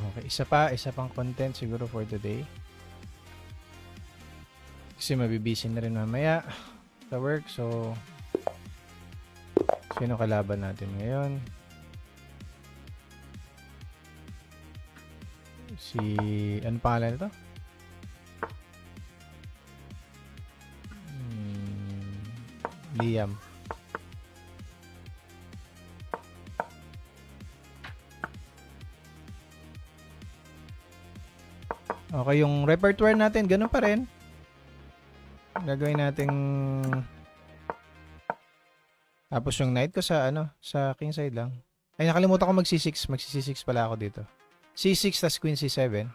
Okay, isa pang content siguro for today. Kasi mabibisi na rin mamaya sa work. So, sino kalaban natin ngayon? Si, ano pangalan nito? Liam. Okay, yung repertoire natin, ganun pa rin. Gagawin nating tapos yung knight ko sa ano, sa king side lang. Ay, nakalimutan ko mag-c6. Mag-c6 pala ako dito. c6 tas queen c7.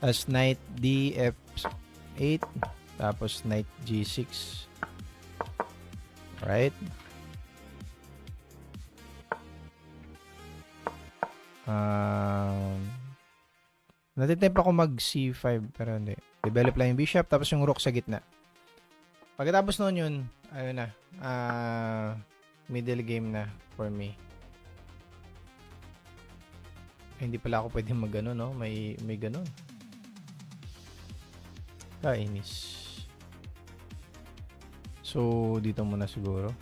Tapos knight df8. Tapos knight g6. Right? Natitempt ako mag c5 pero hindi. Develop lang yung bishop tapos yung rook sa gitna. Pagkatapos noon yun, ayun na. Middle game na for me. Hindi pala ako pwede mag ano, no? May ganun. Kainis. So, dito muna siguro.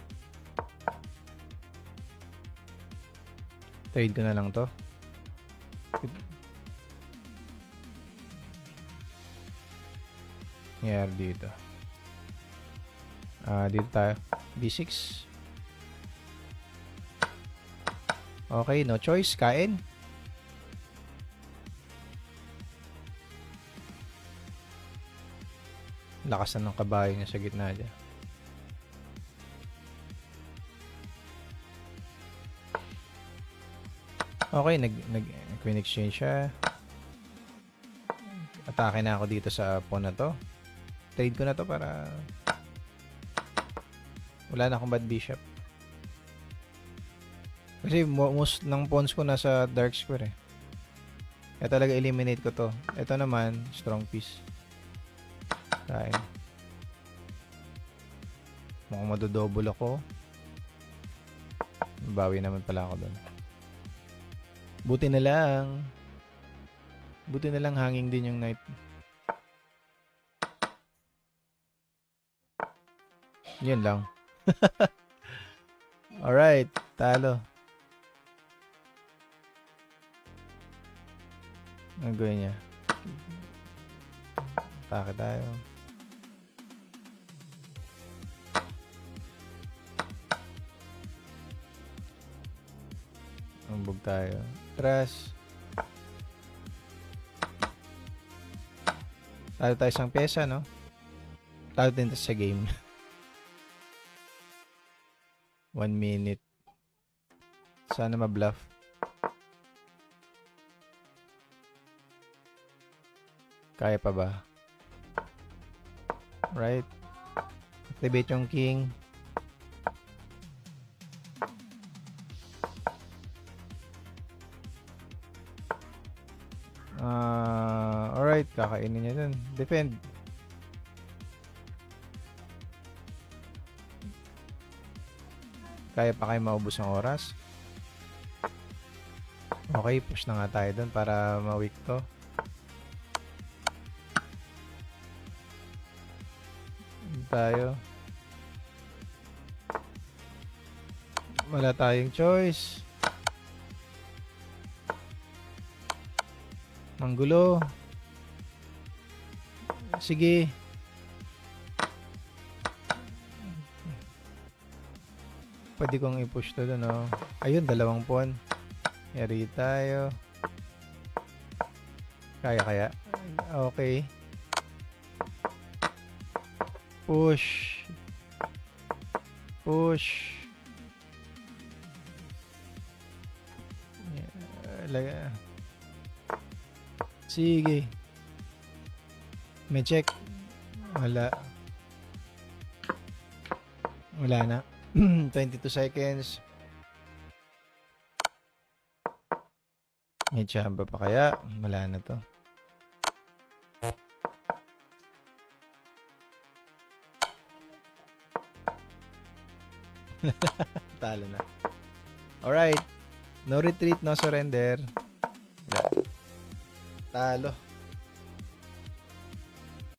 Trade ko na lang to. Nangyari dito. Dito tayo. B6. Okay, no choice. Kain. Lakasan ng kabayo niya sa gitna dyan. Okay, nag-queen exchange siya. Atake na ako dito sa pawn na to. Trade ko na to para wala na akong bad bishop. Kasi most ng pawns ko nasa dark square eh. Kaya talaga eliminate ko to. Ito naman, strong piece. Kain. Mukhang madodouble ako. Bawi naman pala ako doon. Buti na lang hanging din yung knight. Yun lang. Alright, talo. Ang gawin niya. Atake tayo. Umbog tayo. Tras. Talo tayo isang pyesa, no? Talo din sa game. 1 minute. Sana ma-bluff. Kaya pa ba? Right? Activate yung king. Alright, kakainin niya dun. Defend. Kaya pa kayo maubos ng oras. Okay, push na nga tayo dun para ma-weak to. Tayo. Wala tayong choice. Manggulo. Sige. Pwede kong i-push to doon, oh. Ayun, 2 pawn. Yari tayo. Kaya. Okay. Push. Sige. May check. Wala na. 22 seconds. May chamba pa kaya? Wala na to. Talo na. Alright. No retreat, no surrender. Talo.